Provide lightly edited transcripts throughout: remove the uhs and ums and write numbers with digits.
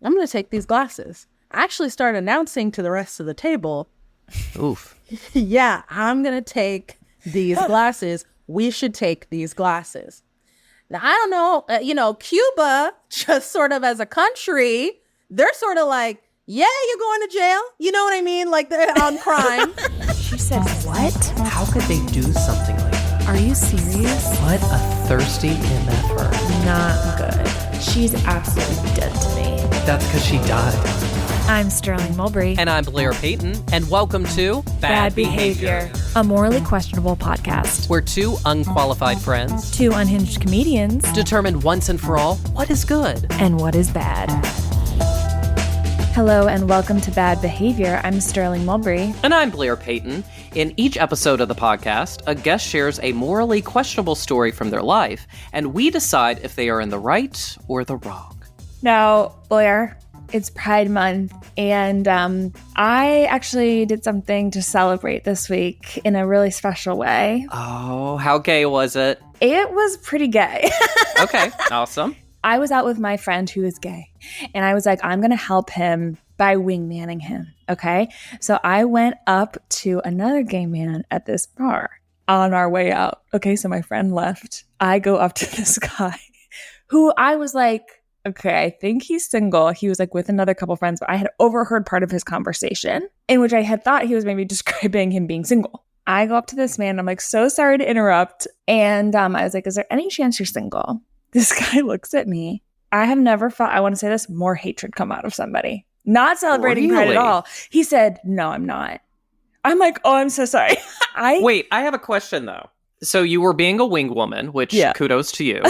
I'm going to take these glasses. I actually start announcing to the rest of the table, oof. Yeah, I'm going to take these glasses. We should take these glasses. Now, I don't know, Cuba, just sort of as a country, they're sort of like, yeah, you're going to jail. You know what I mean? Like they're on crime. She said, what? How could they do something like that? Are you serious? What a thirsty MFer. Not good. She's absolutely dead to me. That's because she died. I'm Sterling Mulberry. And I'm Blair Payton. And welcome to Bad Behavior, a morally questionable podcast where two unqualified friends, two unhinged comedians, determine once and for all what is good and what is bad. Hello and welcome to Bad Behavior. I'm Sterling Mulberry. And I'm Blair Payton. In each episode of the podcast, a guest shares a morally questionable story from their life, and we decide if they are in the right or the wrong. Now, Blair, it's Pride Month, and I actually did something to celebrate this week in a really special way. Oh, how gay was it? It was pretty gay. Okay, awesome. I was out with my friend who is gay, and I was like, I'm going to help him by wingmanning him, okay? So I went up to another gay man at this bar on our way out. Okay, so my friend left. I go up to this guy who I was like, okay, I think he's single. He was like with another couple friends, but I had overheard part of his conversation in which I had thought he was maybe describing him being single. I go up to this man. I'm like, so sorry to interrupt. And I was like, is there any chance you're single? This guy looks at me. I have never felt, I want to say this, more hatred come out of somebody. Not celebrating Pride at all. He said, no, I'm not. I'm like, oh, I'm so sorry. Wait, I have a question though. So you were being a wing woman, which kudos to you.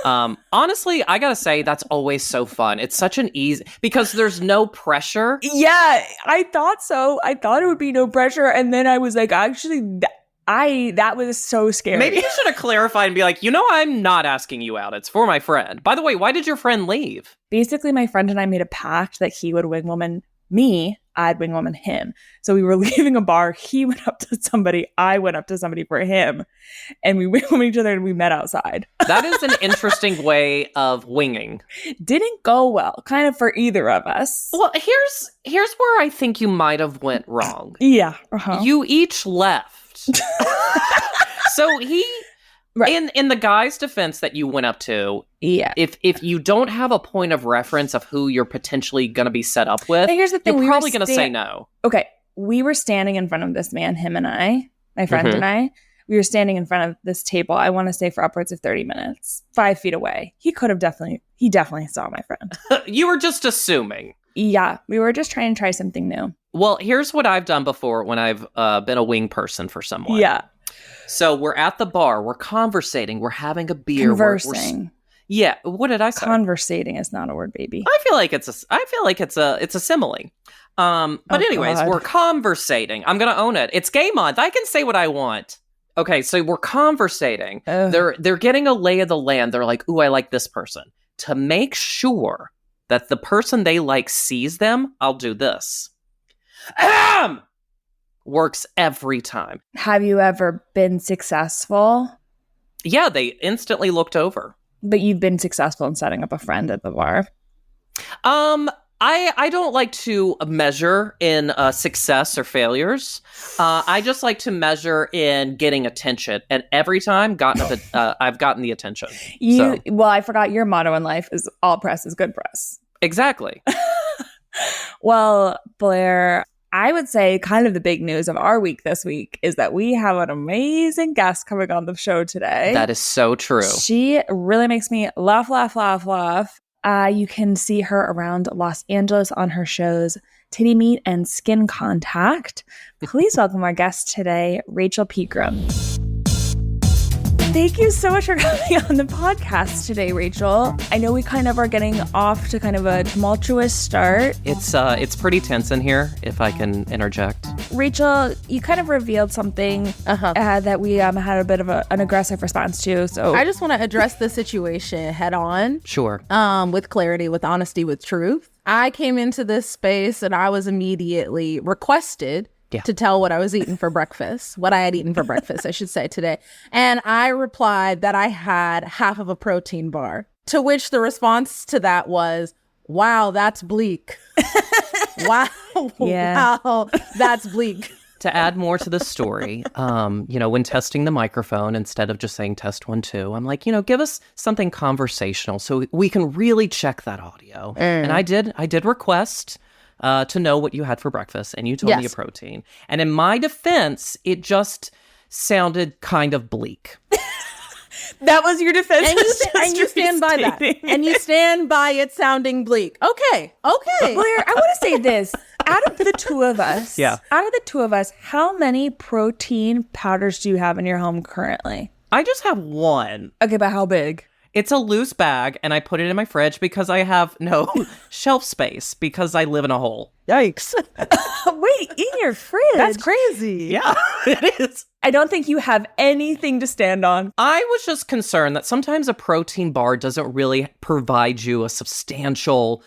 Honestly, I gotta say, that's always so fun. It's such an easy, because there's no pressure. Yeah, I thought so. I thought it would be no pressure. And then I was like, actually, that was so scary. Maybe you should have clarified and be like, I'm not asking you out. It's for my friend. By the way, why did your friend leave? Basically, my friend and I made a pact that he would wing woman me, I'd wing woman him. So we were leaving a bar. He went up to somebody. I went up to somebody for him. And we wing woman each other and we met outside. That is an interesting way of winging. Didn't go well, kind of for either of us. Well, here's where I think you might have went wrong. Yeah. Uh-huh. You each left. So he, right. in the guy's defense that you went up to, if you don't have a point of reference of who you're potentially going to be set up with, here's the thing, you're probably going to say no. Okay, we were standing in front of this man, him and I, my friend and I. We were standing in front of this table, I want to say for upwards of 30 minutes, 5 feet away. He definitely saw my friend. You were just assuming. Yeah, we were just trying to try something new. Well, here's what I've done before when I've been a wing person for someone. Yeah. So we're at the bar, we're conversating, we're having a beer. Conversing. Yeah, what did I say? Conversating is not a word, baby. I feel like it's a simile. But anyways, God. We're conversating. I'm gonna own it. It's gay month. I can say what I want. Okay, so we're conversating. They're getting a lay of the land. They're like, ooh, I like this person. To make sure that the person they like sees them, I'll do this. Works every time. Have you ever been successful? Yeah, they instantly looked over. But you've been successful in setting up a friend at the bar? I don't like to measure in success or failures. I just like to measure in getting attention. And every time I've gotten the attention. Well, I forgot your motto in life is all press is good press. Exactly. Well, Blair, I would say kind of the big news of our week this week is that we have an amazing guest coming on the show today. That is so true. She really makes me laugh. You can see her around Los Angeles on her shows Titty Meat and Skin Contact. Please welcome our guest today, Rachel Pegram. Thank you so much for coming on the podcast today, Rachel. I know we kind of are getting off to kind of a tumultuous start. It's pretty tense in here, if I can interject. Rachel, you kind of revealed something that we had a bit of an aggressive response to. So I just want to address the situation head on. Sure. With clarity, with honesty, with truth. I came into this space and I was immediately requested to tell what I was eating for breakfast, what I had eaten for breakfast, I should say today. And I replied that I had half of a protein bar, to which the response to that was, wow, that's bleak. Wow. Yeah. Wow, that's bleak. To add more to the story, when testing the microphone, instead of just saying test 1, 2, I'm like, give us something conversational so we can really check that audio. And I did request to know what you had for breakfast, and you told me a protein. And in my defense, it just sounded kind of bleak. That was your defense. And you stand by that. And you stand by it sounding bleak. Okay. Blair, I want to say this. Out of the two of us, how many protein powders do you have in your home currently? I just have one. Okay, but how big? It's a loose bag, and I put it in my fridge because I have no shelf space because I live in a hole. Yikes. Wait, in your fridge? That's crazy. Yeah, it is. I don't think you have anything to stand on. I was just concerned that sometimes a protein bar doesn't really provide you a substantial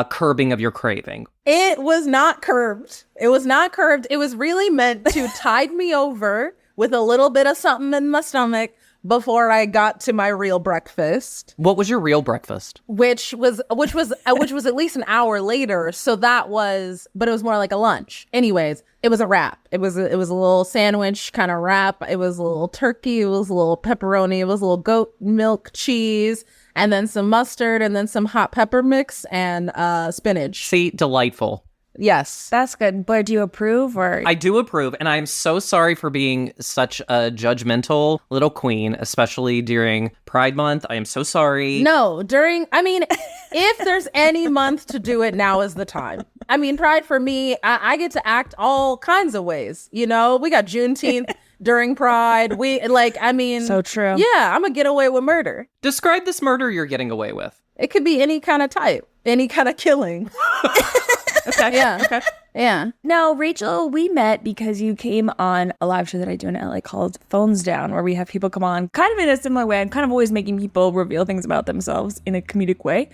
curbing of your craving. It was not curbed. It was really meant to tide me over with a little bit of something in my stomach before I got to my real breakfast. What was your real breakfast? Which was at least an hour later. So but it was more like a lunch. Anyways, it was a wrap. It was a little sandwich kind of wrap. It was a little turkey. It was a little pepperoni. It was a little goat milk cheese, and then some mustard, and then some hot pepper mix, and spinach. See, delightful. Yes. That's good. Blair, do you approve? Or I do approve, and I'm so sorry for being such a judgmental little queen, especially during Pride Month. I am so sorry. No, if there's any month to do it, now is the time. Pride for me, I get to act all kinds of ways. We got Juneteenth during Pride. So true. Yeah, I'm gonna get away with murder. Describe this murder you're getting away with. It could be any kind of type, any kind of killing. Okay. Yeah. Okay. Yeah. Now, Rachel, we met because you came on a live show that I do in LA called Phones Down, where we have people come on kind of in a similar way. I'm kind of always making people reveal things about themselves in a comedic way,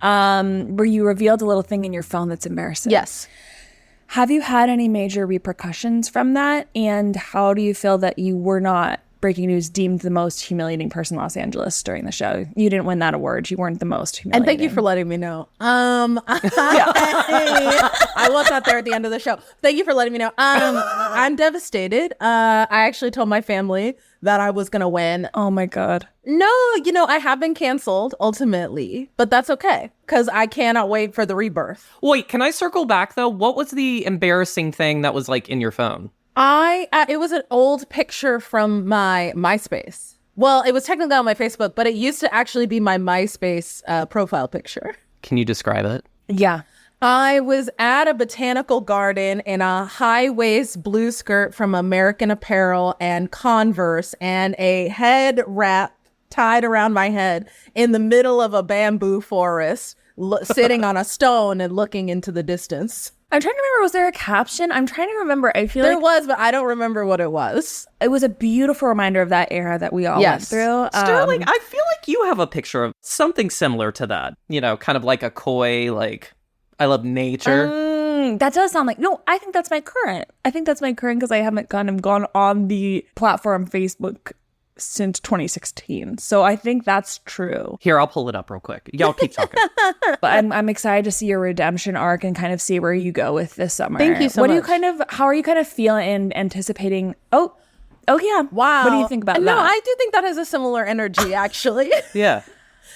where you revealed a little thing in your phone that's embarrassing. Yes. Have you had any major repercussions from that? And how do you feel that you were not, breaking news, deemed the most humiliating person in Los Angeles during the show? You didn't win that award. You weren't the most humiliating. And thank you for letting me know. I was not there at the end of the show. Thank you for letting me know. I'm devastated. I actually told my family that I was going to win. Oh my God. No, I have been canceled ultimately, but that's okay because I cannot wait for the rebirth. Wait, can I circle back though? What was the embarrassing thing that was in your phone? It was an old picture from my MySpace. Well, it was technically on my Facebook, but it used to actually be my MySpace profile picture. Can you describe it? Yeah. I was at a botanical garden in a high-waist blue skirt from American Apparel and Converse and a head wrap tied around my head in the middle of a bamboo forest, sitting on a stone and looking into the distance. I'm trying to remember, was there a caption? I'm trying to remember. I feel there was, but I don't remember what it was. It was a beautiful reminder of that era that we all went through. Sterling, I feel like you have a picture of something similar to that. Kind of like a coy, I love nature. That does sound like, no, I think that's my current. Because I haven't gone on the platform Facebook since 2016. So I think that's true. Here, I'll pull it up real quick. Y'all keep talking. But I'm excited to see your redemption arc and kind of see where you go with this summer. Thank you so much. How are you kind of feeling and anticipating? Oh yeah. Wow. What do you think about that? No, I do think that has a similar energy, actually. Yeah.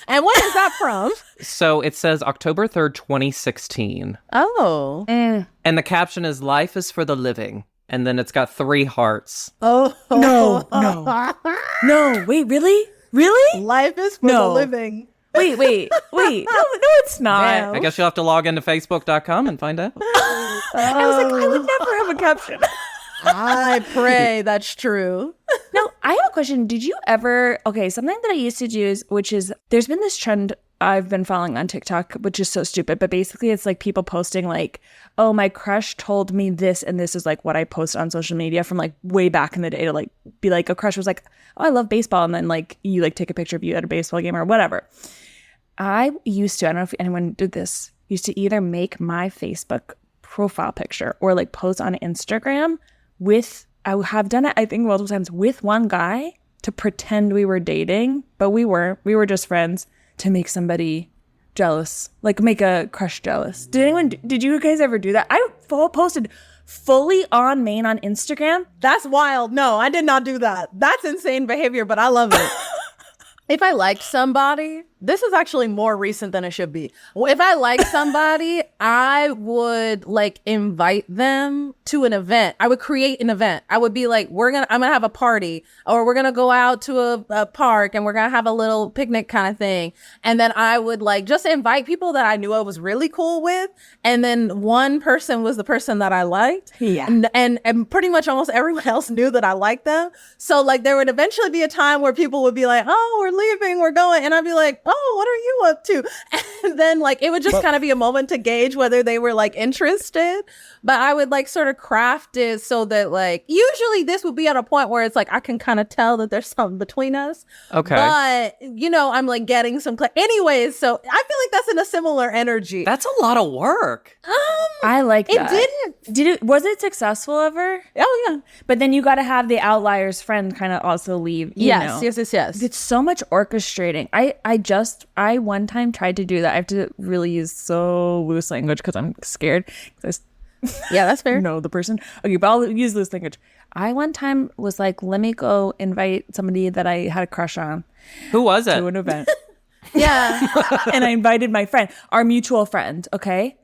And what is that from? So it says October 3rd, 2016. Oh. And the caption is "Life is for the living." And then it's got 3 hearts. Oh. No. No, wait, really? Really? Life is for the living. Wait. No, it's not. Damn. I guess you'll have to log into Facebook.com and find out. I was like, I would never have a caption. I pray that's true. Now, I have a question. Did you ever, something that I used to do which is, there's been this trend I've been following on TikTok, which is so stupid, but basically it's people posting oh, my crush told me this, and this is what I post on social media from way back in the day to be a crush was oh, I love baseball, and then you take a picture of you at a baseball game or whatever. I used to, I don't know if anyone did this, used to either make my Facebook profile picture or post on Instagram I have done it, I think, multiple times with one guy to pretend we were dating, but we weren't. We were just friends to make somebody jealous, like make a crush jealous. Did you guys ever do that? I posted fully on main on Instagram. That's wild. No, I did not do that. That's insane behavior, but I love it. If I like somebody, this is actually more recent than it should be. If I like somebody, I would like invite them to an event. I would create an event. I would be like, I'm gonna have a party, or we're gonna go out to a park and we're gonna have a little picnic kind of thing. And then I would like just invite people that I knew I was really cool with. And then one person was the person that I liked. Yeah. And pretty much almost everyone else knew that I liked them. So like there would eventually be a time where people would be like, oh, we're leaving, we're going. And I'd be like, oh, what are you up to? And then like it would just kind of be a moment to gauge whether they were like interested. But I would like sort of craft it so that like usually this would be at a point where it's like I can kind of tell that there's something between us. Okay. But I'm like getting some anyways, so I feel like that's in a similar energy. That's a lot of work. I like that. It Was it successful ever? Oh yeah. But then you got to have the outliers friend kind of also leave. Yes. It's so much orchestrating. I one time tried to do that. I have to really use so loose language because I'm scared. Yeah, that's fair. Know the person. Okay, but I'll use loose language. I one time was like, let me go invite somebody that I had a crush on. Who was it? To an event. Yeah. And I invited my friend, our mutual friend. Okay.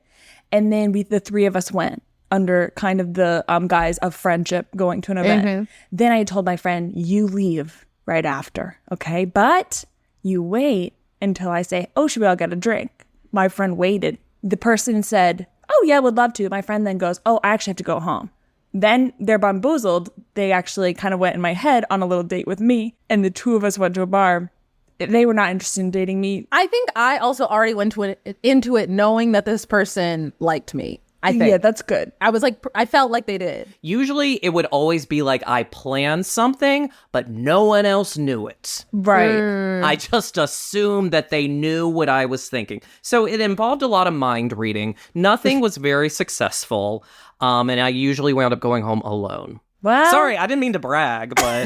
And then the three of us went under kind of the guise of friendship going to an event. Mm-hmm. Then I told my friend, you leave right after. Okay. But you wait until I say, oh, should we all get a drink? My friend waited. The person said, oh, yeah, would love to. My friend then goes, oh, I actually have to go home. Then they're bamboozled. They actually kind of went in my head on a little date with me. And the two of us went to a bar. They were not interested in dating me. I think I also already went into it knowing that this person liked me. I think. Yeah, that's good. I was like, I felt like they did. Usually it would always be like I planned something, but no one else knew it. Right. I just assumed that they knew what I was thinking. So it involved a lot of mind reading. Nothing was very successful. And I usually wound up going home alone. Well, Sorry, I didn't mean to brag, but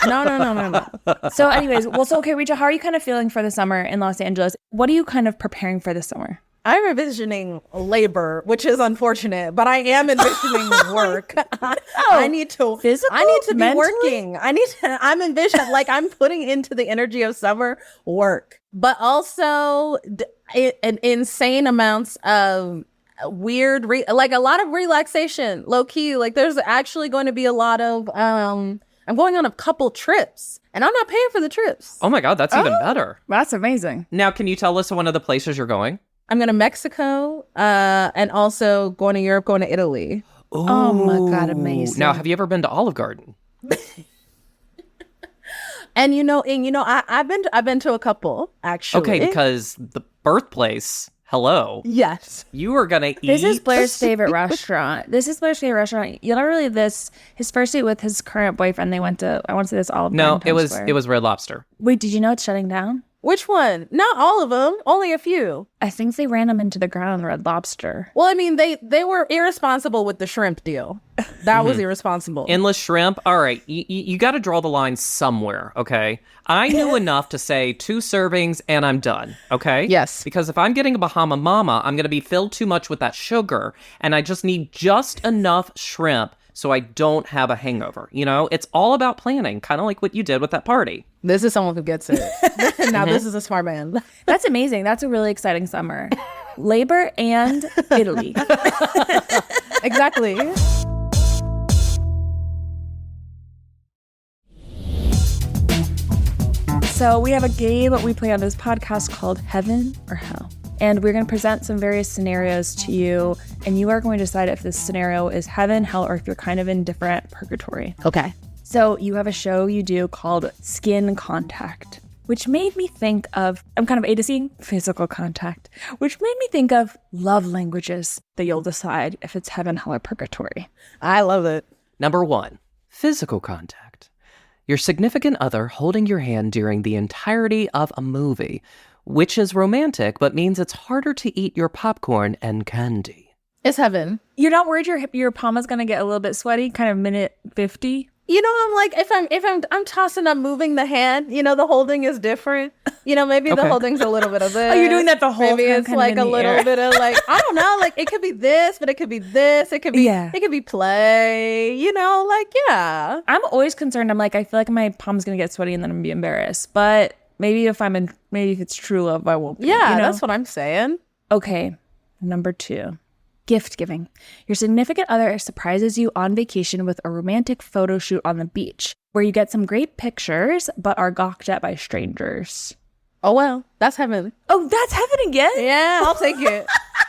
No. So anyways, okay, Rachel, how are you kind of feeling for the summer in Los Angeles? What are you kind of preparing for this summer? I'm envisioning labor, which is unfortunate, but I am envisioning work. I need to physical, I need to be mentally? working. I'm envisioning like I'm putting into the energy of summer work, but also an insane amounts of weird, like a lot of relaxation, low key. Like there's actually going to be a lot of, I'm going on a couple trips and I'm not paying for the trips. oh my God, that's even better. That's amazing. Now, can you tell us one of the places you're going? I'm going to Mexico, and also going to Europe, going to Italy. Ooh. Oh my God, amazing. Now, have you ever been to Olive Garden? And I've been to a couple actually. Eh? Okay, because the birthplace, hello. Yes. You are going to eat. This is Blair's favorite restaurant. You know, really his first date with his current boyfriend, I want to say this Olive No, Garden it Times was Square. it was Red Lobster. Wait, did you know it's shutting down? Which one? Not all of them. Only a few. I think they ran them into the ground, Red Lobster. Well, I mean, they were irresponsible with the shrimp deal. That was irresponsible. Endless shrimp. All right, you got to draw the line somewhere, okay? I knew enough to say 2 servings and I'm done, okay? Yes. Because if I'm getting a Bahama Mama, I'm going to be filled too much with that sugar, and I just need just enough shrimp so I don't have a hangover. You know, it's all about planning, kind of like what you did with that party. This is someone who gets it. Now this is a smart man. That's amazing. That's a really exciting summer. Labor and Italy. Exactly. So we have a game we play on this podcast called Heaven or Hell. And we're going to present some various scenarios to you, and you are going to decide if this scenario is heaven, hell, or if you're kind of indifferent, purgatory. Okay. So you have a show you do called Skin Contact, which made me think of, I'm kind of A to C, physical contact, which made me think of love languages that you'll decide if it's heaven, hell, or purgatory. I love it. Number 1, physical contact. Your significant other holding your hand during the entirety of a movie, which is romantic but means it's harder to eat your popcorn and candy. It's heaven. You're not worried your palm is going to get a little bit sweaty, kind of minute 50? You know, I'm like, I'm tossing, I'm moving the hand. You know, the holding is different. You know, maybe the holding's a little bit of this. Oh, you're doing that the whole maybe time. Maybe it's like a little bit of like, I don't know, like it could be this, but it could be this. It could be, it could be play. You know, like yeah. I'm always concerned. I'm like, I feel like my palm's gonna get sweaty and then I'm gonna be embarrassed. But maybe if it's true love, I won't be. Yeah, you know? that's what I'm saying. Okay, number 2. Gift giving. Your significant other surprises you on vacation with a romantic photo shoot on the beach where you get some great pictures but are gawked at by strangers. Oh, well, that's heaven. Oh, that's heaven again? Yeah, I'll take it.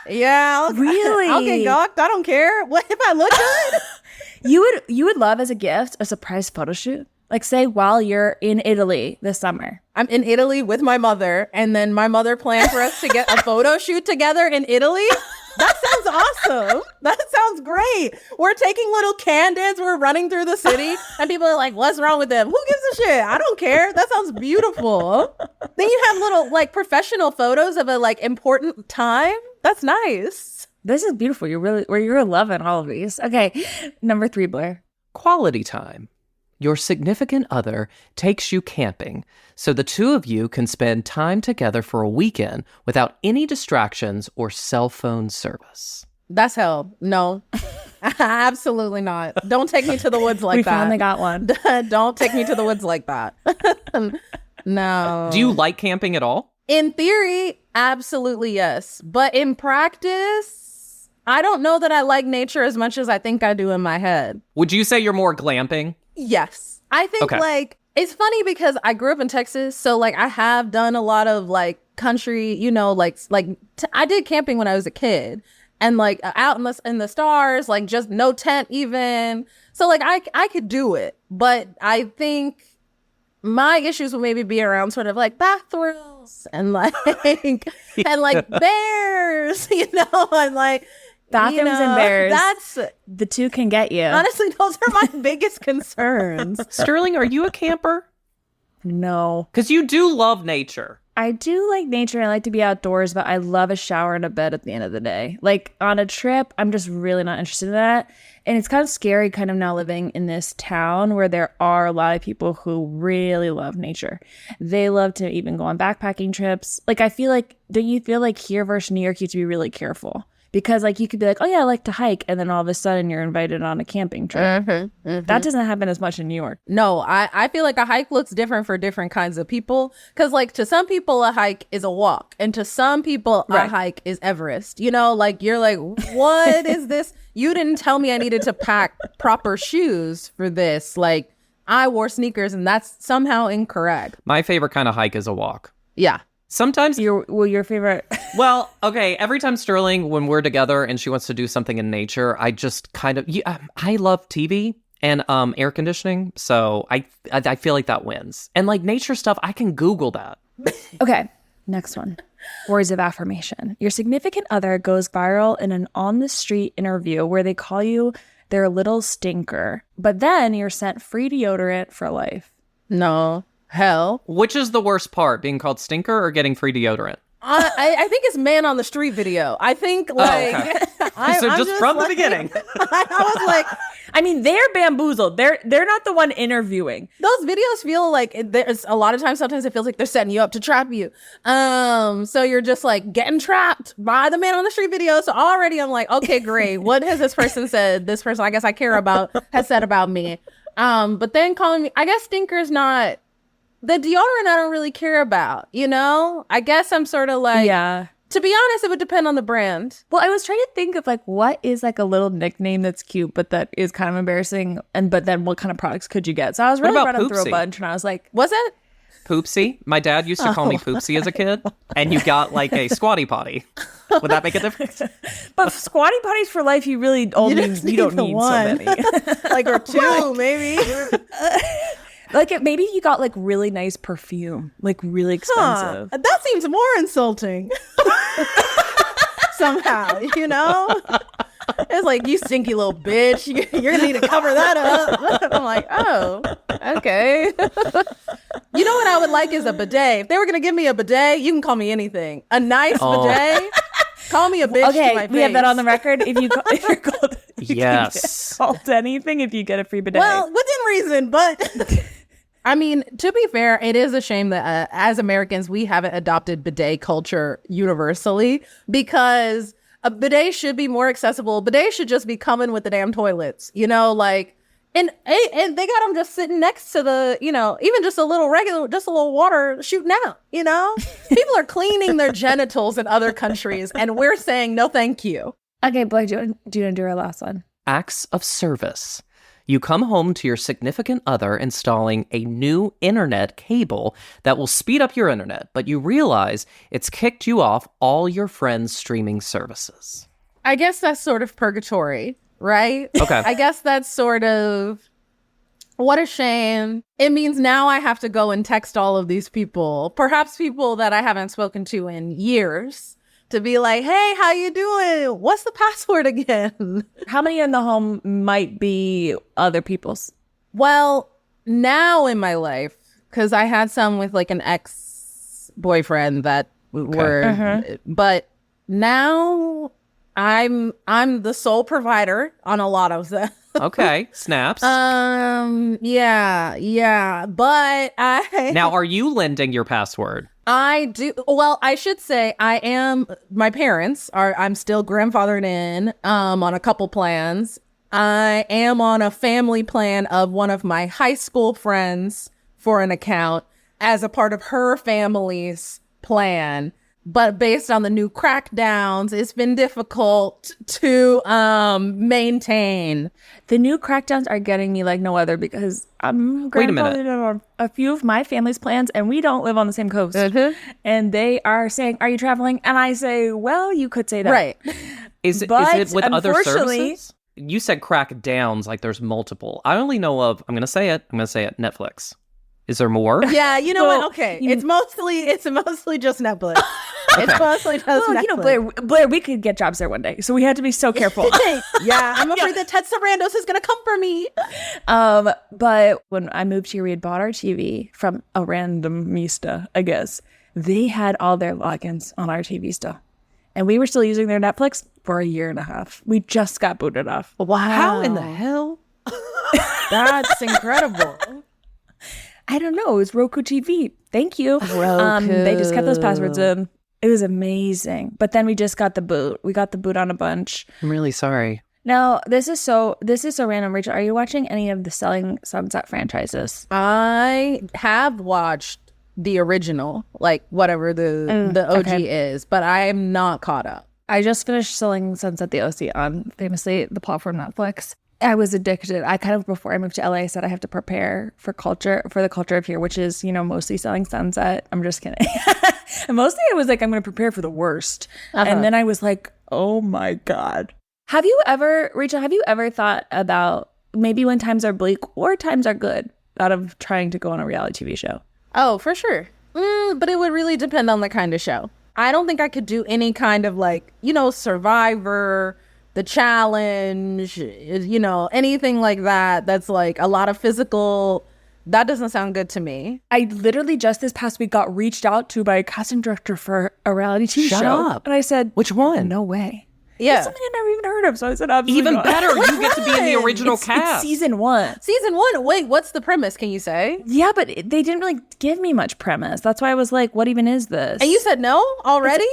Yeah. Really? I'll get gawked. I don't care. What if I look good? You would love as a gift a surprise photo shoot? Like say while you're in Italy this summer. I'm in Italy with my mother and then my mother planned for us to get a photo shoot together in Italy. That sounds awesome. That sounds great. We're taking little candids. We're running through the city and people are like, what's wrong with them? Who gives a shit? I don't care. That sounds beautiful. Then you have little like professional photos of a like important time. That's nice. This is beautiful. You're loving all of these. Okay. Number 3, Blair. Quality time. Your significant other takes you camping so the two of you can spend time together for a weekend without any distractions or cell phone service. That's hell. No, absolutely not. Don't take me to the woods like that. We finally got one. Don't take me to the woods like that. No. Do you like camping at all? In theory, absolutely yes. But in practice, I don't know that I like nature as much as I think I do in my head. Would you say you're more glamping? Yes. I think like it's funny because I grew up in Texas. So like I have done a lot of like country, you know, I did camping when I was a kid and like out in the stars, like just no tent even. So like I could do it. But I think my issues would maybe be around sort of like bathrooms and like and like bears, you know, and like bathrooms and bears. That's the two can get you. Honestly, those are my biggest concerns. Sterling, are you a camper? No. Because you do love nature. I do like nature. I like to be outdoors, but I love a shower and a bed at the end of the day. Like on a trip, I'm just really not interested in that. And it's kind of scary kind of now living in this town where there are a lot of people who really love nature. They love to even go on backpacking trips. Like I feel like, don't you feel like here versus New York, you have to be really careful? Because like you could be like, oh yeah, I like to hike. And then all of a sudden you're invited on a camping trip. That doesn't happen as much in New York. No, I feel like a hike looks different for different kinds of people. Because like to some people, a hike is a walk. And to some people, a hike is Everest. You know, like you're like, what is this? You didn't tell me I needed to pack proper shoes for this. Like I wore sneakers and that's somehow incorrect. My favorite kind of hike is a walk. Yeah. Sometimes your favorite. Well, okay. Every time Sterling, when we're together and she wants to do something in nature, I just kind of, I love TV and air conditioning. So I feel like that wins. And like nature stuff, I can Google that. Okay. Next one. Words of affirmation. Your significant other goes viral in an on the street interview where they call you their little stinker, but then you're sent free deodorant for life. No. Hell. Which is the worst part, being called stinker or getting free deodorant? I think it's man on the street video. I think like so just from the beginning. I was like, I mean, they're bamboozled. They're not the one interviewing. Those videos feel like there's a lot of times. Sometimes it feels like they're setting you up to trap you. So you're just like getting trapped by the man on the street video. So already I'm like, okay, great. What has this person said? This person I guess I care about has said about me. But then calling me, I guess stinker's not. The deodorant I don't really care about, you know? I guess I'm sort of like, yeah. To be honest, it would depend on the brand. Well, I was trying to think of like, what is like a little nickname that's cute, but that is kind of embarrassing. But then what kind of products could you get? So I was really running through a bunch and I was like, was it? Poopsie? My dad used to call me Poopsie as a kid. And you got like a squatty potty. Would that make a difference? But squatty potties for life, you really only, you don't need one. So many. Like, or two, maybe. Like maybe you got like really nice perfume, like really expensive. That seems more insulting. Somehow, you know? It's like, you stinky little bitch. You're gonna need to cover that up. I'm like, oh, okay. You know what I would like is a bidet. If they were gonna give me a bidet, you can call me anything. A nice bidet. Call me a bitch to my face. We have that on the record. If you're Yes. Called anything if you get a free bidet. Well, within reason, but I mean, to be fair, it is a shame that as Americans, we haven't adopted bidet culture universally, because a bidet should be more accessible. Bidet should just be coming with the damn toilets, you know, like, and they got them just sitting next to the, you know, even just a little water shooting out, you know? People are cleaning their genitals in other countries, and we're saying no thank you. Okay, Blake, do you want to do our last one? Acts of service. You come home to your significant other installing a new internet cable that will speed up your internet, but you realize it's kicked you off all your friends' streaming services. I guess that's sort of purgatory, right? Okay. I guess that's sort of, what a shame. It means now I have to go and text all of these people, perhaps people that I haven't spoken to in years, to be like, hey, how you doing? What's the password again? How many in the home might be other people's? Well, now in my life, because I had some with like an ex-boyfriend that were, but now I'm the sole provider on a lot of them. Okay, snaps. Yeah, but Now, are you lending your password? I do. Well, I should say my parents I'm still grandfathered in, on a couple plans. I am on a family plan of one of my high school friends for an account as a part of her family's plan. But based on the new crackdowns, it's been difficult to maintain. The new crackdowns are getting me like no other, because I'm Wait a minute. grandfathered on a few of my family's plans, and we don't live on the same coast. And they are saying, "Are you traveling?" And I say, "Well, you could say that." Right. Is it with other services? You said crackdowns, like there's multiple. I only know of, I'm going to say it, Netflix. Is there more? Yeah, you know Well, what? Okay. It's mostly just Netflix. It's mostly just Well, Netflix. you know, Blair, we could get jobs there one day, so we had to be so careful. Yeah, I'm afraid that Ted Sarandos is going to come for me. But when I moved here, we had bought our TV from a random Mista, I guess. They had all their logins on our TV still. And we were still using their Netflix for a year and a half. We just got booted off. Wow. How in the hell? That's incredible. I don't know. It was Roku TV. Thank you. They just kept those passwords in. It was amazing. But then we just got the boot. We got the boot on a bunch. I'm really sorry. Now, this is so random. Rachel, are you watching any of the Selling Sunset franchises? I have watched the original, like whatever the OG is, but I am not caught up. I just finished Selling Sunset, the OC, on famously the platform Netflix. I was addicted. I kind of, before I moved to LA, I said I have to prepare for the culture of here, which is, you know, mostly Selling Sunset. I'm just kidding. And mostly I was like, I'm going to prepare for the worst. And then I was like, oh my God. Rachel, have you ever thought about maybe when times are bleak or times are good out of trying to go on a reality TV show? Oh, for sure. But it would really depend on the kind of show. I don't think I could do any kind of like, you know, Survivor, The Challenge, you know, anything like that. That's like a lot of physical. That doesn't sound good to me. I literally just this past week got reached out to by a casting director for a reality TV show. Shut up. And I said, Which one? no way. Yeah. It's something I never even heard of. So I said, absolutely Even not. better, you get to be in the original It's cast. season 1. Season 1. Wait, what's the premise? Can you say? Yeah, but they didn't really give me much premise. That's why I was like, what even is this? And you said no already?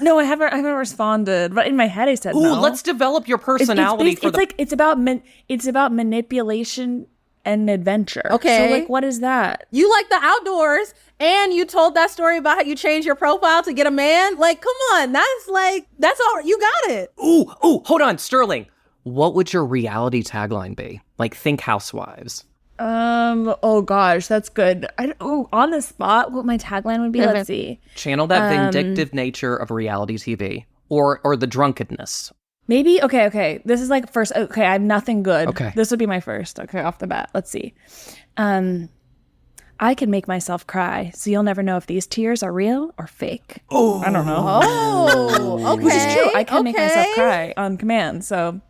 No, I haven't responded. But in my head, I said Ooh, no. let's develop your personality it's about manipulation and adventure. Okay. So like, what is that? You like the outdoors, and you told that story about how you changed your profile to get a man. Like, come on, that's all. You got it. Ooh, hold on, Sterling. What would your reality tagline be? Like, think Housewives. Oh gosh, that's good. On the spot, what my tagline would be? Let's see. Channel that vindictive nature of reality TV, or the drunkenness. Maybe, okay. This is like first, okay, I have nothing good. Okay. This would be my first, okay, off the bat. Let's see. I can make myself cry, so you'll never know if these tears are real or fake. Oh, I don't know. Oh, okay. Which is true. I can make myself cry on command, so.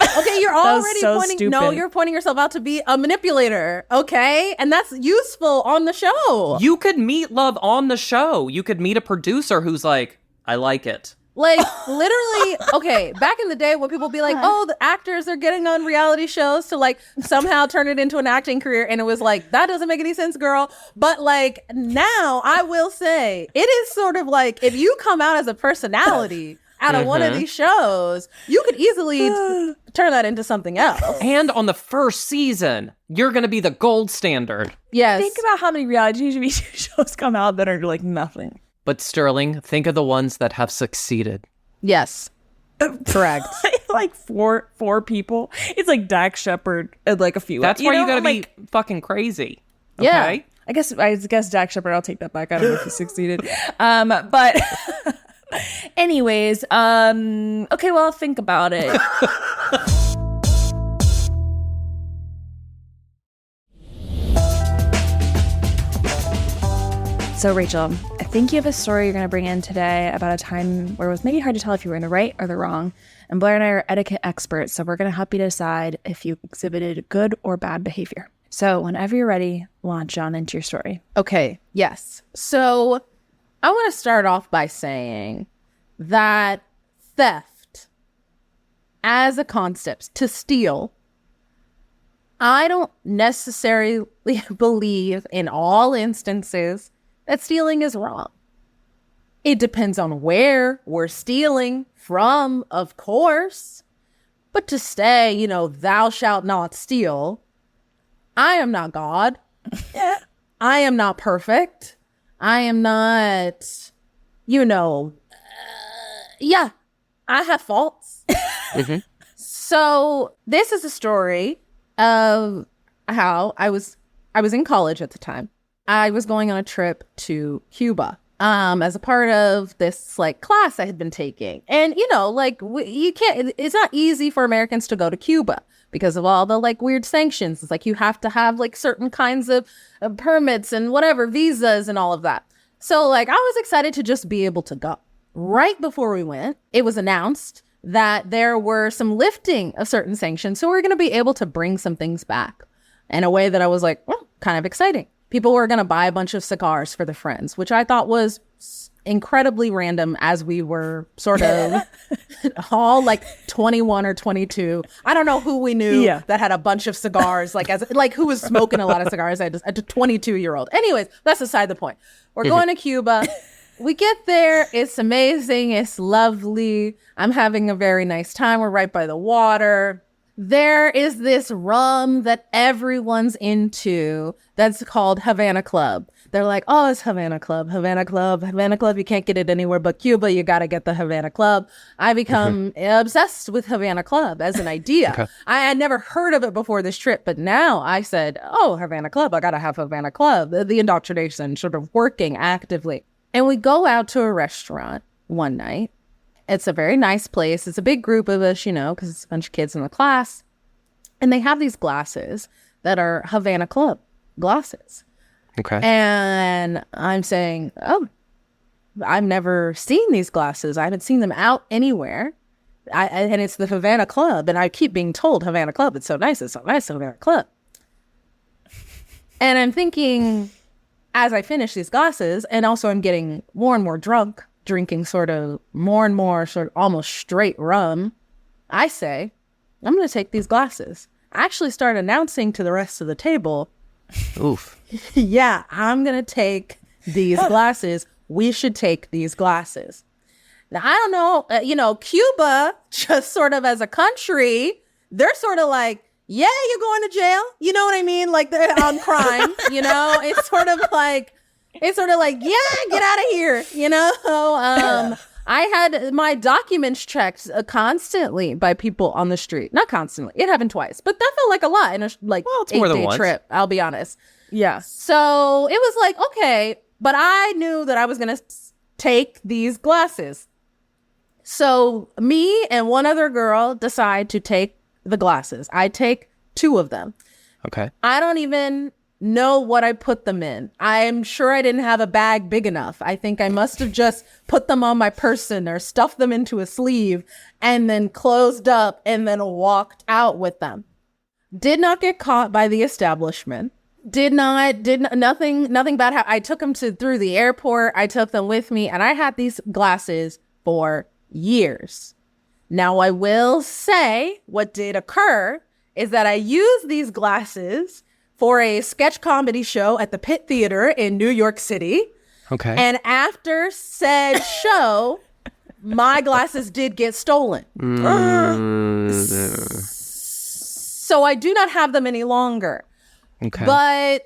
Okay, you're already so pointing. stupid. No, you're pointing yourself out to be a manipulator. Okay, and that's useful on the show. You could meet love on the show. You could meet a producer who's like, I like it. Like, literally, okay, back in the day when people be like, oh, the actors are getting on reality shows to like somehow turn it into an acting career. And it was like, that doesn't make any sense, girl. But like now I will say it is sort of like if you come out as a personality out of one of these shows, you could easily turn that into something else. And on the first season, you're going to be the gold standard. Yes. Think about how many reality TV shows come out that are like nothing. But Sterling, think of the ones that have succeeded. Yes. Correct. Like four people. It's like Dax Shepard and like a few. That's why you gotta like, be fucking crazy. Yeah. Okay? I guess Dax Shepard, I'll take that back. I don't know if he succeeded. But anyways, okay, well, think about it. So, Rachel, I think you have a story you're going to bring in today about a time where it was maybe hard to tell if you were in the right or the wrong. And Blair and I are etiquette experts, so we're going to help you decide if you exhibited good or bad behavior. So, whenever you're ready, launch on into your story. Okay, yes. So I want to start off by saying that theft as a concept, to steal, I don't necessarily believe in all instances that stealing is wrong. It depends on where we're stealing from, of course. But to say, thou shalt not steal, I am not God. I am not perfect. I am not, yeah, I have faults. So this is a story of how I was in college at the time. I was going on a trip to Cuba as a part of this like class I had been taking. And, it's not easy for Americans to go to Cuba because of all the like weird sanctions. It's like you have to have like certain kinds of permits and whatever, visas and all of that. So like I was excited to just be able to go. Right before we went, it was announced that there were some lifting of certain sanctions. So we're going to be able to bring some things back in a way that I was like, well, kind of exciting. People were going to buy a bunch of cigars for the friends, which I thought was incredibly random as we were sort of all like 21 or 22. I don't know who we knew that had a bunch of cigars, like who was smoking a lot of cigars at a 22-year-old. Anyways, that's beside the point. We're going to Cuba. We get there. It's amazing. It's lovely. I'm having a very nice time. We're right by the water. There is this rum that everyone's into that's called Havana Club. They're like, oh, it's Havana Club, Havana Club, Havana Club. You can't get it anywhere but Cuba. You got to get the Havana Club. I become obsessed with Havana Club as an idea. Okay. I had never heard of it before this trip, but now I said, oh, Havana Club. I got to have Havana Club. The indoctrination sort of working actively. And we go out to a restaurant one night. It's a very nice place. It's a big group of us, because it's a bunch of kids in the class. And they have these glasses that are Havana Club glasses. Okay. And I'm saying, oh, I've never seen these glasses. I haven't seen them out anywhere. And it's the Havana Club. And I keep being told Havana Club. It's so nice. It's so nice, Havana Club. And I'm thinking, as I finish these glasses, and also I'm getting more and more drunk, drinking sort of more and more sort of almost straight rum, I say, I'm going to take these glasses. I actually start announcing to the rest of the table, oof. Yeah, I'm going to take these glasses. We should take these glasses. Now, I don't know, Cuba, just sort of as a country, they're sort of like, yeah, you're going to jail. You know what I mean? Like they're on crime, it's sort of like, yeah, get out of here. I had my documents checked constantly by people on the street. Not constantly. It happened twice, but that felt like a lot in a it's more than 8-day once. trip. I'll be honest. Yeah. So it was like, okay, but I knew that I was going to take these glasses. So me and one other girl decide to take the glasses. I take 2 of them. Okay. I don't even know what I put them in. I'm sure I didn't have a bag big enough. I think I must have just put them on my person or stuffed them into a sleeve and then closed up and then walked out with them. Did not get caught by the establishment. Nothing bad happened. I took them through the airport. I took them with me and I had these glasses for years. Now, I will say what did occur is that I used these glasses for a sketch comedy show at the Pitt Theater in New York City. Okay. And after said show, my glasses did get stolen. So I do not have them any longer. Okay. But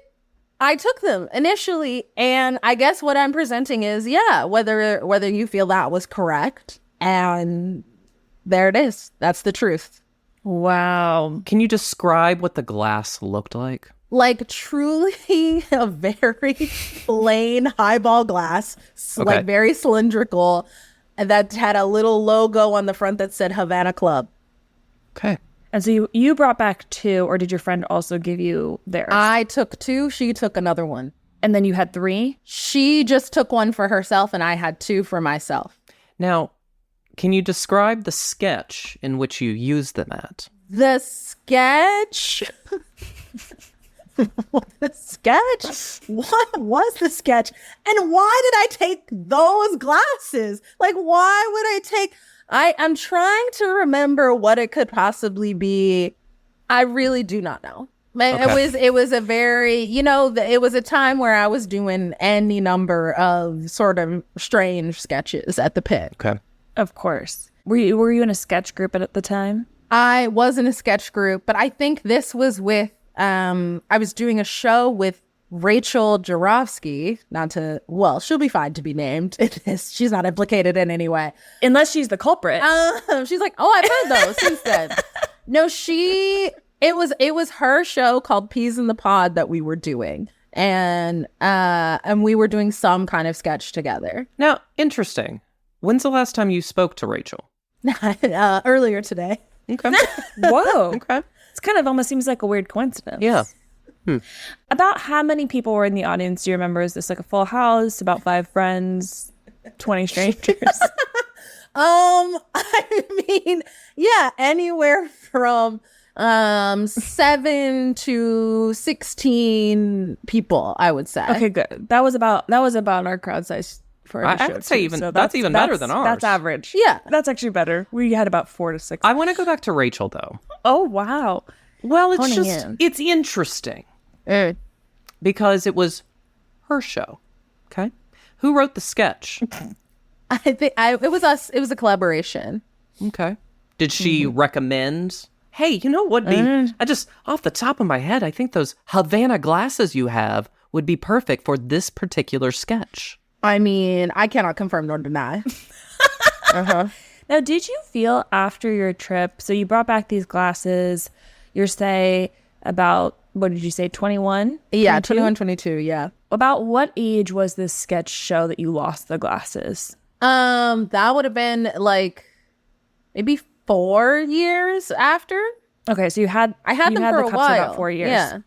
I took them initially, and I guess what I'm presenting is, whether you feel that was correct, and there it is. That's the truth. Wow. Can you describe what the glass looked like? Like truly a very plain highball glass, like very cylindrical, and that had a little logo on the front that said Havana Club. Okay. And so you brought back 2, or did your friend also give you theirs? I took 2. She took another one. And then you had 3? She just took one for herself, and I had 2 for myself. Now, can you describe the sketch in which you used them at? The sketch? The sketch? What was the sketch? And why did I take those glasses? Like, why would I take... I'm trying to remember what it could possibly be. I really do not know. It was a very, it was a time where I was doing any number of sort of strange sketches at the Pit. Okay. Of course. Were you in a sketch group at the time? I was in a sketch group, but I think this was with, I was doing a show with Rachel Jarofsky, she'll be fine to be named in this. She's not implicated in any way. Unless she's the culprit. She's like, oh, I've heard those since then. No, it was her show called Peas in the Pod that we were doing. And we were doing some kind of sketch together. Now, interesting. When's the last time you spoke to Rachel? Earlier today. Okay. Whoa. Okay. It's kind of almost seems like a weird coincidence. Yeah. About how many people were in the audience do you remember? Is this like a full house, about 5 friends, 20 strangers? I mean, yeah, anywhere from 7 to 16 people, I would say. Okay, good. That was about our crowd size for our show. I would say too. So that's even better than ours. That's average. Yeah. That's actually better. We had about 4 to 6. I want to go back to Rachel, though. Oh, wow. Well, Honing it's interesting because it was her show. Okay. Who wrote the sketch? I think it was us. It was a collaboration. Okay. Did she recommend, hey, you know what would be, I just, off the top of my head, I think those Havana glasses you have would be perfect for this particular sketch. I mean, I cannot confirm nor deny. Now, did you feel after your trip, so you brought back these glasses, you're say about, what did you say, 21? Yeah, 22? 21, 22, yeah. About what age was this sketch show that you lost the glasses? That would have been like maybe 4 years after. Okay, so I had them for the a cups while. for about 4 years. Yeah.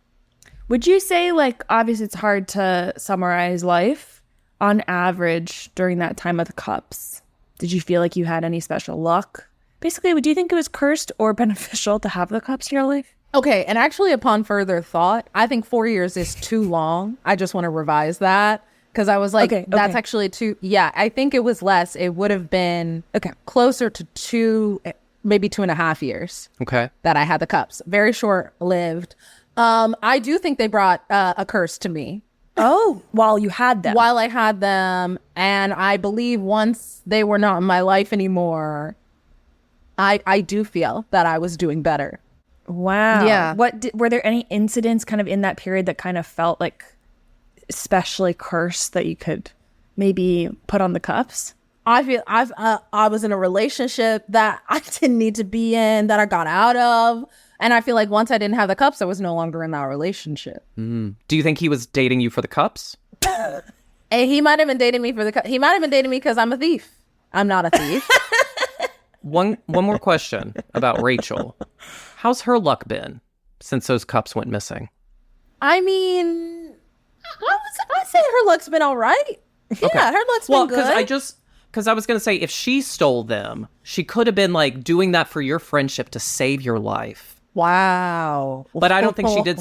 Would you say, like, obviously it's hard to summarize life, on average during that time of the cups, did you feel like you had any special luck? Basically, do you think it was cursed or beneficial to have the cups in your life? Okay, and actually upon further thought, I think 4 years is too long. I just want to revise that because I was like, that's actually too, yeah, I think it was less. It would have been closer to 2, maybe 2.5 years. Okay. That I had the cups. Very short-lived. I do think they brought a curse to me. Oh, while you had them. While I had them, and I believe once they were not in my life anymore, I do feel that I was doing better. Wow. Yeah. Were there any incidents kind of in that period that kind of felt like especially cursed that you could maybe put on the cups? I feel I was in a relationship that I didn't need to be in, that I got out of. And I feel like once I didn't have the cups, I was no longer in that relationship. Do you think he was dating you for the cups? And he might have been dating me for the cups. He might have been dating me because I'm a thief. I'm not a thief. One more question about Rachel. How's her luck been since those cups went missing? I mean, I'd say her luck's been all right. Yeah, her luck's been good. Because I was going to say, if she stole them, she could have been like doing that for your friendship to save your life. Wow. But I don't think she did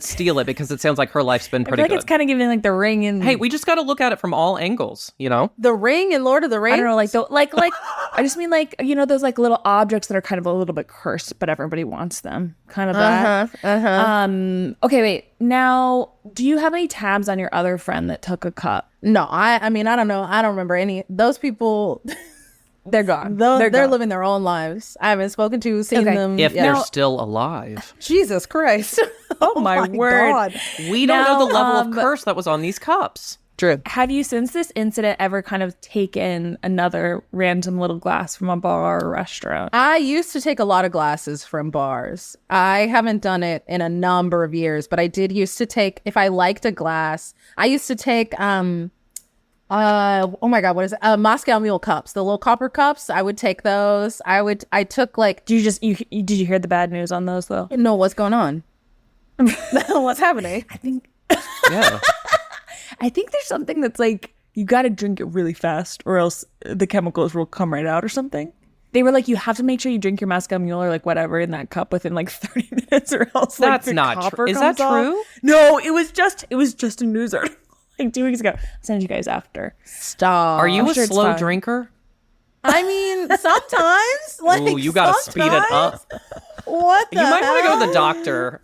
steal it because it sounds like her life's been I feel pretty like good. it's kind of giving like the ring and Hey, we just got to look at it from all angles, you know? The ring in Lord of the Rings? I don't know, like I just mean like, you know, those like little objects that are kind of a little bit cursed, but everybody wants them. Kind of that. Okay, wait. Now, do you have any tabs on your other friend that took a cup? No, I mean, I don't know. I don't remember any. Those people, They're gone. they're gone. living their own lives. I haven't spoken to, seen them. If yet. they're still alive. Jesus Christ. Oh my word. God. We don't know the level of Now, curse that was on these cups. True. Have you, since this incident, ever kind of taken another random little glass from a bar or restaurant? I used to take a lot of glasses from bars. I haven't done it in a number of years, but I did used to take, if I liked a glass, I used to take, oh my God, what is it? Moscow Mule cups, the little copper cups. I would take those. I took like, Did you hear the bad news on those though? no, what's going on? What's happening? Yeah. I think there's something that's like, you got to drink it really fast or else the chemicals will come right out or something. They were like, you have to make sure you drink your Moscow Mule or like whatever in that cup within like 30 minutes or else like, That's the not copper true. Is that comes off. true? No, it was just a news article like 2 weeks ago. I'll send you guys after. Stop. Are you I'm a sure it's slow fine. drinker? I mean, sometimes. Like, Ooh, you got to speed it up. What the You might want to go to the hell? doctor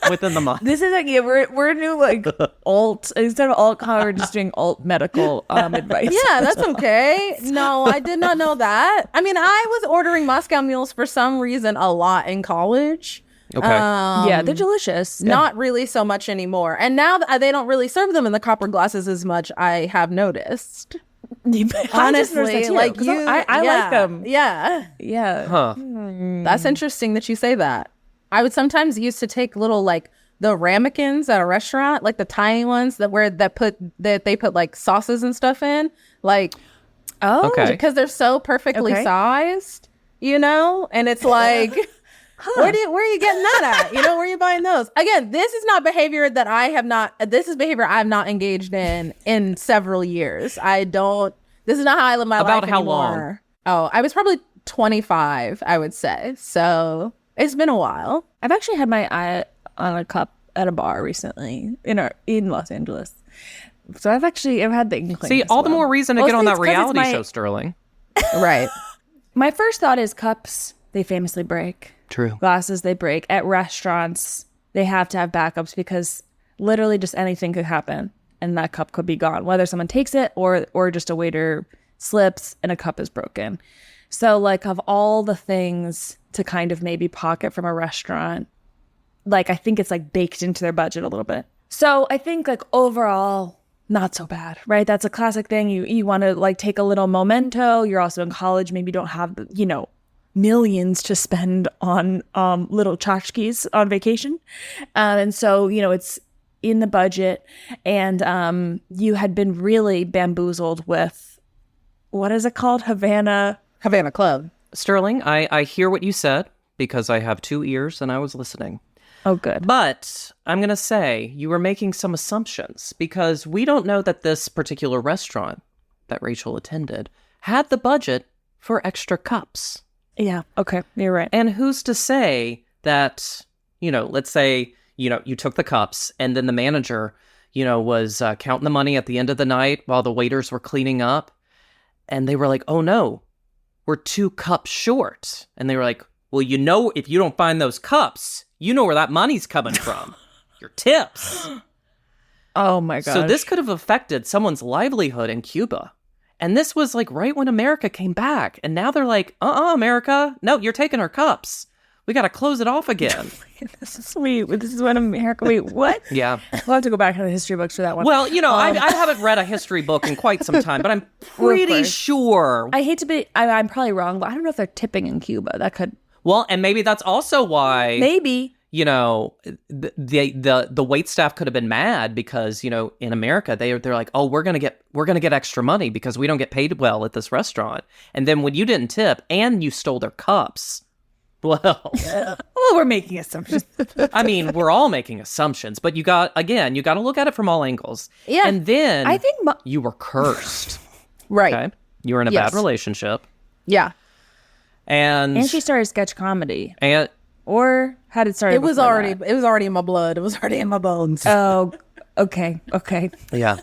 within the month. This is like, yeah, we're new like alt, instead of alt, we're just doing alt medical advice. Yeah, that's okay. No, I did not know that. I mean, I was ordering Moscow Mules for some reason a lot in college. Okay. Yeah, they're delicious. Not really so much anymore. And now they don't really serve them in the copper glasses as much, I have noticed. Honestly, like you, I like them. Yeah. Yeah. Huh. That's interesting that you say that. I would sometimes used to take little like the ramekins at a restaurant, like the tiny ones that they put like sauces and stuff in, like Oh, Okay. because they're so perfectly Okay. sized, you know, and it's like. Where are you getting that at? You know, where are you buying those? Again, this is not behavior that I have not. This is behavior I've not engaged in several years. This is not how I live my life About how long? anymore. Oh, I was probably 25, I would say. So it's been a while. I've actually had my eye on a cup at a bar recently in Los Angeles. So I've had the inkling. See, as all the well. more reason to Mostly get on that it's 'cause it's reality my- show, Sterling. Right. My first thought is cups, they famously break. True. Glasses, they break. At restaurants, they have to have backups because literally just anything could happen and that cup could be gone, whether someone takes it or just a waiter slips and a cup is broken. So like of all the things to kind of maybe pocket from a restaurant, like I think it's like baked into their budget a little bit. So I think like overall, not so bad, right? That's a classic thing. You want to like take a little memento. You're also in college, maybe don't have, millions to spend on little tchotchkes on vacation. And so, it's in the budget. And you had been really bamboozled with, what is it called? Havana Club. Sterling, I hear what you said because I have 2 ears and I was listening. Oh, good. But I'm going to say you were making some assumptions because we don't know that this particular restaurant that Rachel attended had the budget for extra cups. Yeah. Okay. You're right. And who's to say that, let's say, you took the cups and then the manager, was counting the money at the end of the night while the waiters were cleaning up. And they were like, oh no, we're 2 cups short. And they were like, well, if you don't find those cups, you know where that money's coming from. Your tips. Oh my God. So this could have affected someone's livelihood in Cuba. And this was like right when America came back. And now they're like, America. No, you're taking our cups. We got to close it off again. This is sweet. This is when America. Wait, what? Yeah. We'll have to go back to the history books for that one. Well, I haven't read a history book in quite some time, but I'm pretty course. sure. I hate to be. I'm probably wrong, but I don't know if they're tipping in Cuba. That could Well, and maybe that's also why. maybe. The wait staff could have been mad because, in America, they're like, oh, we're going to get extra money because we don't get paid well at this restaurant. And then when you didn't tip and you stole their cups, well, Well, we're making assumptions. I mean, we're all making assumptions, but you got to look at it from all angles. Yeah. And then I think you were cursed. Right. Okay. You were in a Yes. bad relationship. Yeah. And she started sketch comedy. And Or had it started? It was already in my blood. It was already in my bones. Oh, okay. Yeah.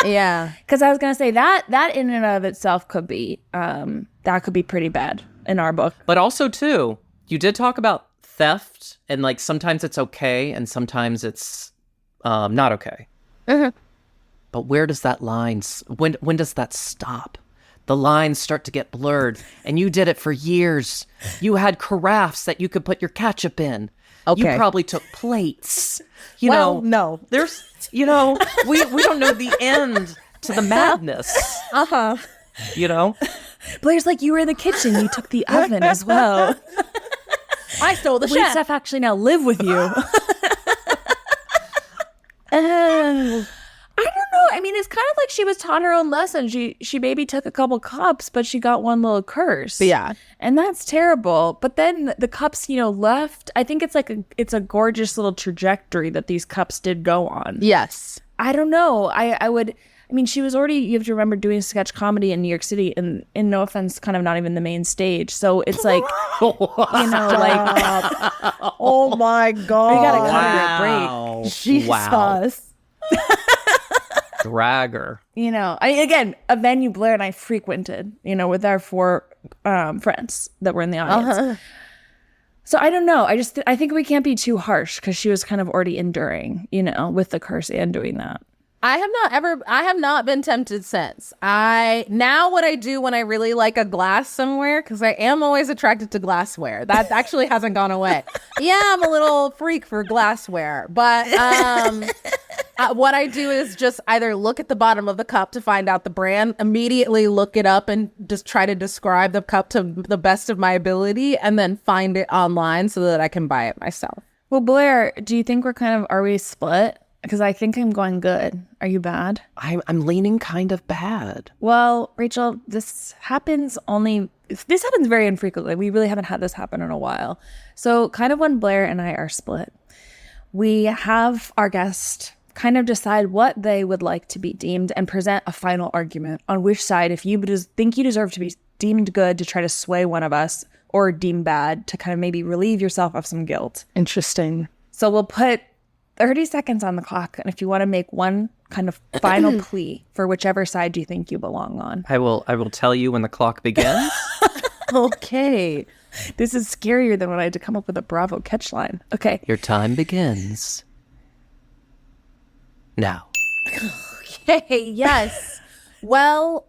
Yeah. Because I was gonna say that in and of itself could be pretty bad in our book. But also, too, you did talk about theft, and like sometimes it's okay, and sometimes it's not okay. But where does that line? When does that stop? The lines start to get blurred, and you did it for years. You had carafes that you could put your ketchup in. Okay. You probably took plates. No. There's, we don't know the end to the madness. Blair's like, you were in the kitchen. You took the oven as well. I stole the We chef. stuff actually now live with you. I don't know. I mean, it's kind of like she was taught her own lesson. She maybe took a couple cups, but she got one little curse. Yeah. And that's terrible. But then the cups, left. I think it's a gorgeous little trajectory that these cups did go on. Yes. I don't know. She was already, you have to remember, doing sketch comedy in New York City, and in no offense, kind of not even the main stage. So it's like, Oh my God. we got to cut her a break. Wow. Jesus. Wow. Drag her. Again, a venue Blair and I frequented, with our 4 friends that were in the audience. So I don't know. I think we can't be too harsh because she was kind of already enduring, with the curse and doing that. I have not been tempted since. Now what I do when I really like a glass somewhere, because I am always attracted to glassware. That actually hasn't gone away. Yeah, I'm a little freak for glassware. But what I do is just either look at the bottom of the cup to find out the brand, immediately look it up and just try to describe the cup to the best of my ability, and then find it online so that I can buy it myself. Well, Blair, do you think are we split? Because I think I'm going good. Are you bad? I'm leaning kind of bad. Well, Rachel, this happens very infrequently. We really haven't had this happen in a while. So kind of when Blair and I are split, we have our guest kind of decide what they would like to be deemed and present a final argument on which side, if you think you deserve to be deemed good, to try to sway one of us, or deemed bad to kind of maybe relieve yourself of some guilt. Interesting. So we'll put 30 seconds on the clock, and if you want to make one kind of final plea for whichever side you think you belong on. I will tell you when the clock begins. Okay. This is scarier than when I had to come up with a Bravo catchline. Okay. Your time begins now. Okay, yes. Well,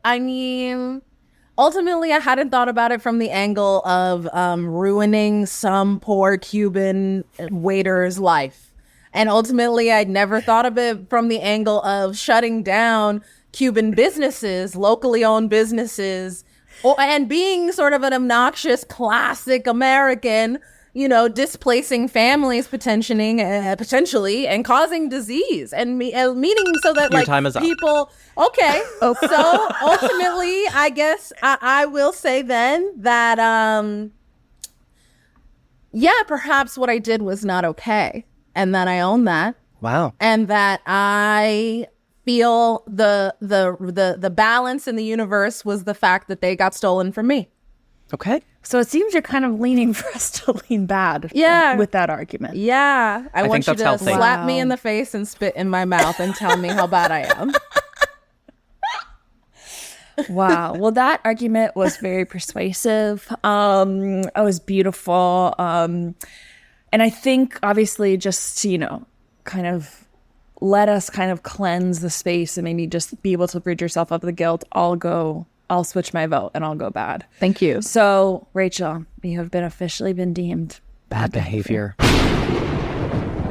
ultimately, I hadn't thought about it from the angle of ruining some poor Cuban waiter's life. And ultimately, I'd never thought of it from the angle of shutting down Cuban businesses, locally owned businesses, and being sort of an obnoxious classic American, displacing families potentially and causing disease and meaning so that Your time is up. people. Okay. So ultimately, I guess I will say then that, perhaps what I did was not okay. And that I own that. Wow. And that I feel the balance in the universe was the fact that they got stolen from me. Okay. So it seems you're kind of leaning for us to lean bad with that argument. Yeah. I want think you that's to healthy. slap me in the face and spit in my mouth and tell me how bad I am. Wow. Well, that argument was very persuasive. It was beautiful. And I think, obviously, just to, kind of let us kind of cleanse the space and maybe just be able to rid yourself of the guilt, I'll switch my vote and I'll go bad. Thank you. So, Rachel, you have officially been deemed Bad behavior.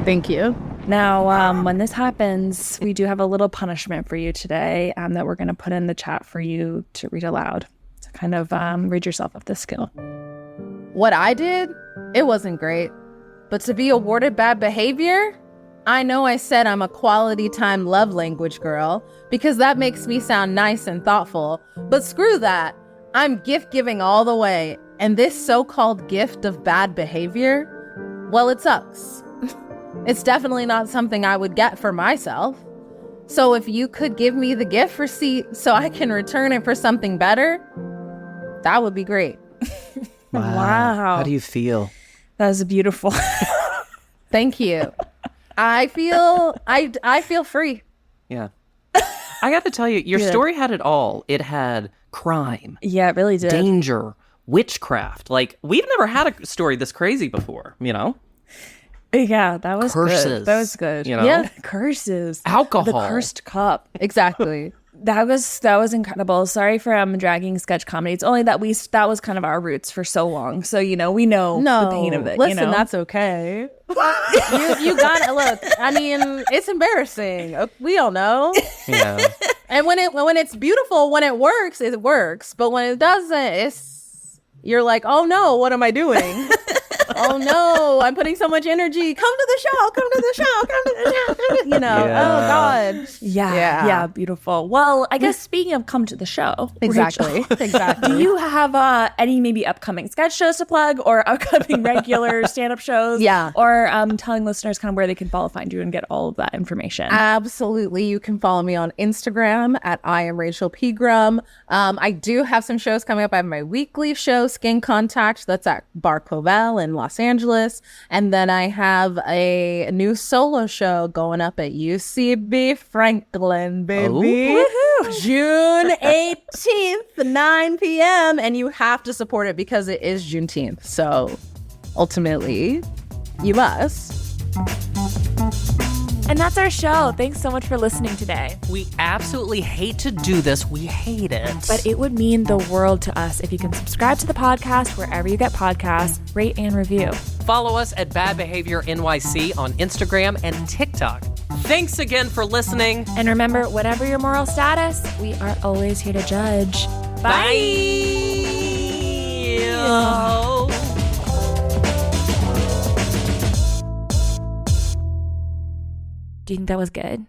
Thank you. Now, when this happens, we do have a little punishment for you today that we're going to put in the chat for you to read aloud to kind of rid yourself of this skill. What I did, it wasn't great. But to be awarded bad behavior, I know I said I'm a quality time love language girl because that makes me sound nice and thoughtful. But screw that. I'm gift giving all the way. And this so-called gift of bad behavior, well, it sucks. It's definitely not something I would get for myself. So if you could give me the gift receipt so I can return it for something better, that would be great. Wow. How do you feel? That was beautiful. Thank you. I feel free. Yeah. I got to tell you, your story had it all. It had crime. Yeah, it really did. Danger, witchcraft. Like, we've never had a story this crazy before, you know? Yeah, that was Curses. good. That was good. You know? Yeah, curses. Alcohol. The cursed cup. Exactly. That was incredible. Sorry for dragging sketch comedy. It's only that that was kind of our roots for so long. So, we know the pain of it. Listen, that's okay. you got it. Look, I mean, it's embarrassing. We all know. Yeah. And when it's beautiful, when it works, it works. But when it doesn't, you're like, oh no, what am I doing? Oh no, I'm putting so much energy. Come to the show. Come to the show. Come to the show. Oh God. Yeah, beautiful. Well, I guess speaking of come to the show, Exactly. Exactly. Do you have any maybe upcoming sketch shows to plug, or upcoming regular stand-up shows? Yeah. Or telling listeners kind of where they can find you and get all of that information. Absolutely. You can follow me on Instagram at I am Rachel Pegram. I do have some shows coming up. I have my weekly show, Skin Contact. That's at Bar Covell in Los Angeles. And then I have a new solo show going up at UCB Franklin, baby. Woohoo! June 18th, 9 p.m. And you have to support it because it is Juneteenth. So ultimately, you must. And that's our show. Thanks so much for listening today. We absolutely hate to do this. We hate it. But it would mean the world to us if you can subscribe to the podcast wherever you get podcasts, rate and review. Follow us at Bad Behavior NYC on Instagram and TikTok. Thanks again for listening. And remember, whatever your moral status, we are always here to judge. Bye. Do you think that was good?